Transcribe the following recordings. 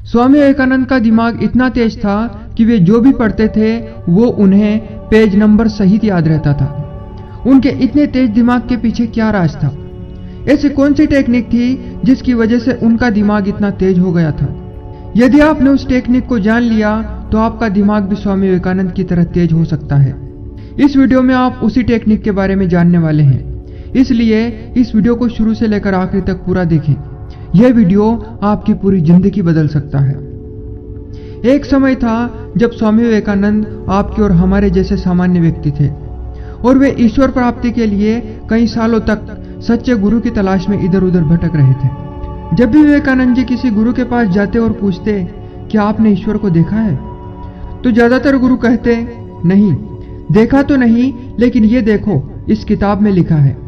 स्वामी विवेकानंद का दिमाग इतना तेज था कि वे जो भी पढ़ते थे वो उन्हें पेज नंबर सहित याद रहता था। उनके इतने तेज दिमाग के पीछे क्या राज था? ऐसी कौन सी टेक्निक थी जिसकी वजह से उनका दिमाग इतना तेज हो गया था? यदि आपने उस टेक्निक को जान लिया तो आपका दिमाग भी स्वामी विवेकानंद की तरह तेज हो सकता है। इस वीडियो में आप उसी टेक्निक के बारे में जानने वाले हैं, इसलिए इस वीडियो को शुरू से लेकर आखिर तक पूरा देखें। यह वीडियो आपकी पूरी जिंदगी बदल सकता है। एक समय था जब स्वामी विवेकानंद आपके और हमारे जैसे सामान्य व्यक्ति थे और वे ईश्वर प्राप्ति के लिए कई सालों तक सच्चे गुरु की तलाश में इधर उधर भटक रहे थे। जब भी विवेकानंद जी किसी गुरु के पास जाते और पूछते, क्या आपने ईश्वर को देखा है? तो ज्यादातर गुरु कहते, नहीं, देखा तो नहीं, लेकिन ये देखो, इस किताब में लिखा है।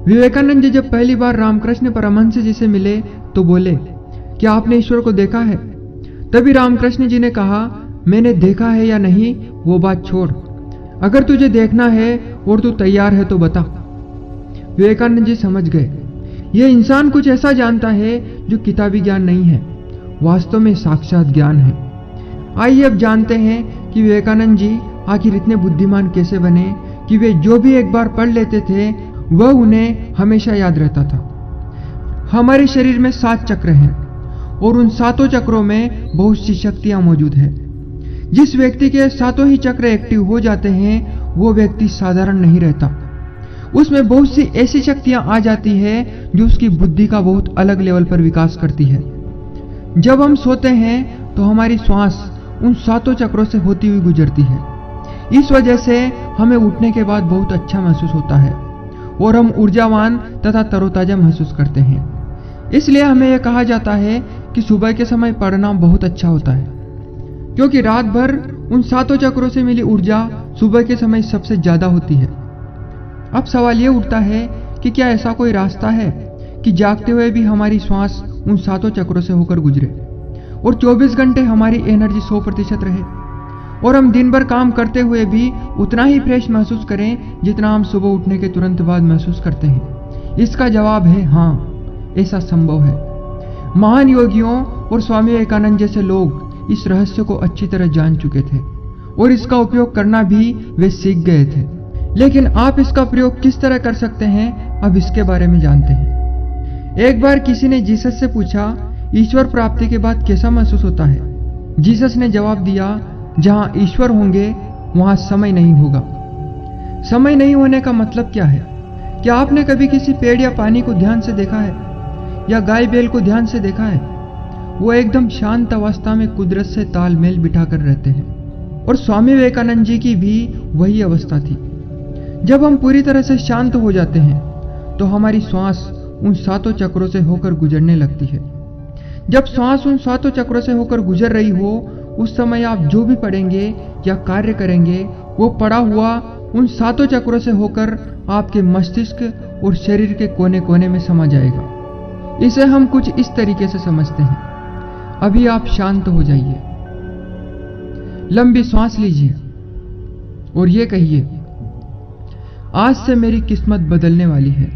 विवेकानंद जी जब पहली बार रामकृष्ण परमहंस जी से मिले तो बोले, क्या आपने ईश्वर को देखा है? तभी रामकृष्ण जी ने कहा, मैंने देखा है या नहीं वो बात छोड़, अगर तुझे देखना है और तू तैयार है तो बता। विवेकानंद जी समझ गए, यह इंसान कुछ ऐसा जानता है जो किताबी ज्ञान नहीं है, वास्तव में साक्षात ज्ञान है। आइए अब जानते हैं कि विवेकानंद जी आखिर इतने बुद्धिमान कैसे बने कि वे जो भी एक बार पढ़ लेते थे वह उन्हें हमेशा याद रहता था। हमारे शरीर में 7 चक्र हैं और उन 7 चक्रों में बहुत सी शक्तियां मौजूद है। जिस व्यक्ति के 7 ही चक्र एक्टिव हो जाते हैं वो व्यक्ति साधारण नहीं रहता। उसमें बहुत सी ऐसी शक्तियां आ जाती है जो उसकी बुद्धि का बहुत अलग लेवल पर विकास करती है। जब हम सोते हैं तो हमारी श्वास उन 7 चक्रों से होती हुई गुजरती है। इस वजह से हमें उठने के बाद बहुत अच्छा महसूस होता है और हम ऊर्जावान तथा तरोताजा महसूस करते हैं। इसलिए हमें यह कहा जाता है कि सुबह के समय पढ़ना बहुत अच्छा होता है, क्योंकि रात भर उन 7 चक्रों से मिली ऊर्जा सुबह के समय सबसे ज्यादा होती है। अब सवाल यह उठता है कि क्या ऐसा कोई रास्ता है कि जागते हुए भी हमारी श्वास उन 7 चक्रों से होकर गुजरे और 24 घंटे हमारी एनर्जी 100% रहे और हम दिन भर काम करते हुए भी उतना ही फ्रेश महसूस करें जितना हम सुबह उठने के तुरंत बाद महसूस करते हैं? इसका जवाब है हाँ, ऐसा संभव है। महान योगियों और स्वामी विवेकानंद जैसे लोग इस रहस्य को अच्छी तरह जान चुके थे और इसका उपयोग करना भी वे सीख गए थे। लेकिन आप इसका प्रयोग किस तरह कर सकते हैं, अब इसके बारे में जानते हैं। एक बार किसी ने जीसस से पूछा, ईश्वर प्राप्ति के बाद कैसा महसूस होता है? जीसस ने जवाब दिया, जहां ईश्वर होंगे वहां समय नहीं होगा। समय नहीं होने का मतलब क्या है? क्या आपने कभी किसी पेड़ या पानी को ध्यान से देखा है या गाय बैल को ध्यान से देखा है? वो एकदम शांत अवस्था में कुदरत से तालमेल बिठाकर रहते हैं और स्वामी विवेकानंद जी की भी वही अवस्था थी। जब हम पूरी तरह से शांत हो जाते हैं तो हमारी श्वास उन 7 चक्रों से होकर गुजरने लगती है। जब श्वास उन 7 चक्रों से होकर गुजर रही हो उस समय आप जो भी पढ़ेंगे या कार्य करेंगे वो पड़ा हुआ उन 7 चक्रों से होकर आपके मस्तिष्क और शरीर के कोने कोने में समा जाएगा। इसे हम कुछ इस तरीके से समझते हैं। अभी आप शांत हो जाइए, लंबी सांस लीजिए और ये कहिए, आज से मेरी किस्मत बदलने वाली है।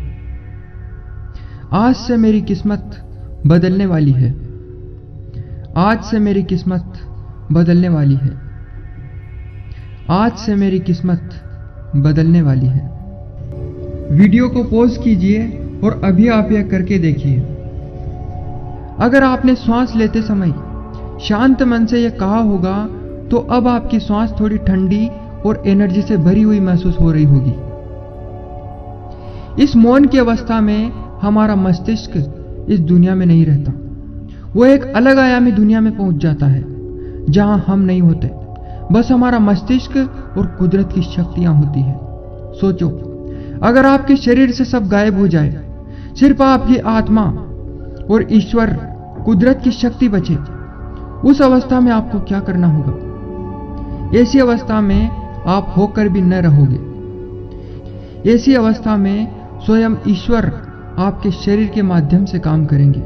आज से मेरी किस्मत बदलने वाली है। आज से मेरी किस्मत बदलने वाली है। आज से मेरी किस्मत बदलने वाली है। वीडियो को पॉज कीजिए और अभी आप यह करके देखिए। अगर आपने श्वास लेते समय शांत मन से यह कहा होगा तो अब आपकी श्वास थोड़ी ठंडी और एनर्जी से भरी हुई महसूस हो रही होगी। इस मौन की अवस्था में हमारा मस्तिष्क इस दुनिया में नहीं रहता, वो एक अलग आयामी दुनिया में पहुंच जाता है जहां हम नहीं होते, बस हमारा मस्तिष्क और कुदरत की शक्तियां होती है। सोचो, अगर आपके शरीर से सब गायब हो जाए, सिर्फ आपकी आत्मा और ईश्वर कुदरत की शक्ति बचे, उस अवस्था में आपको क्या करना होगा? ऐसी अवस्था में आप होकर भी न रहोगे। ऐसी अवस्था में स्वयं ईश्वर आपके शरीर के माध्यम से काम करेंगे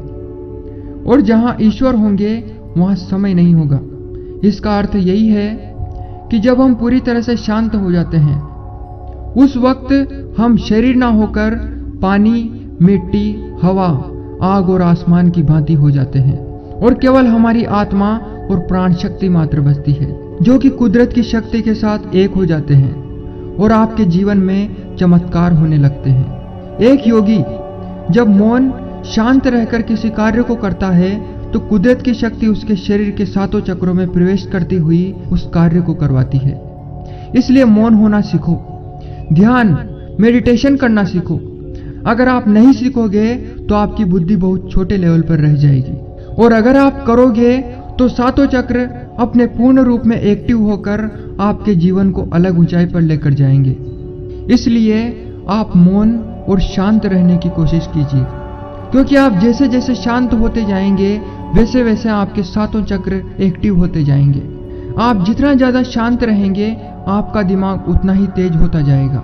और जहां ईश्वर होंगे वहां समय नहीं होगा। इसका अर्थ यही है कि जब हम पूरी तरह से शांत हो जाते हैं उस वक्त हम शरीर ना होकर पानी, मिट्टी, हवा, आग और आसमान की भांति हो जाते हैं और केवल हमारी आत्मा और प्राण शक्ति मात्र बचती है, जो कि कुदरत की शक्ति के साथ एक हो जाते हैं और आपके जीवन में चमत्कार होने लगते हैं। एक योगी जब मौन शांत रहकर किसी कार्य को करता है तो कुदरत की शक्ति उसके शरीर के 7 चक्रों में प्रवेश करती हुई उस कार्य को करवाती है। इसलिए मौन होना सीखो, ध्यान मेडिटेशन करना सीखो। अगर आप नहीं सीखोगे तो आपकी बुद्धि बहुत छोटे लेवल पर रह जाएगी, और अगर आप करोगे तो 7 चक्र अपने पूर्ण रूप में एक्टिव होकर आपके जीवन को अलग ऊंचाई पर लेकर जाएंगे। इसलिए आप मौन और शांत रहने की कोशिश कीजिए, क्योंकि आप जैसे जैसे शांत होते जाएंगे वैसे वैसे आपके 7 चक्र एक्टिव होते जाएंगे। आप जितना ज्यादा शांत रहेंगे आपका दिमाग उतना ही तेज होता जाएगा।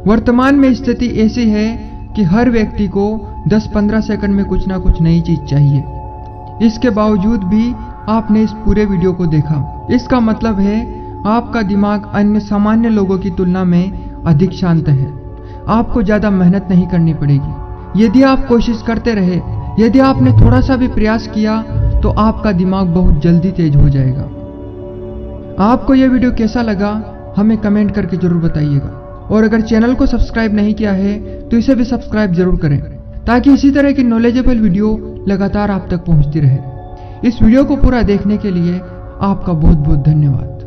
वर्तमान में स्थिति ऐसी है कि हर व्यक्ति को 10-15 सेकंड में कुछ ना कुछ नई चीज चाहिए। इसके बावजूद भी आपने इस पूरे वीडियो को देखा, इसका मतलब है आपका दिमाग अन्य सामान्य लोगों की तुलना में अधिक शांत है। आपको ज्यादा मेहनत नहीं करनी पड़ेगी। यदि आप कोशिश करते रहे, यदि आपने थोड़ा सा भी प्रयास किया तो आपका दिमाग बहुत जल्दी तेज हो जाएगा। आपको यह वीडियो कैसा लगा हमें कमेंट करके जरूर बताइएगा, और अगर चैनल को सब्सक्राइब नहीं किया है तो इसे भी सब्सक्राइब जरूर करें, ताकि इसी तरह की नॉलेजेबल वीडियो लगातार आप तक पहुंचती रहे। इस वीडियो को पूरा देखने के लिए आपका बहुत बहुत धन्यवाद।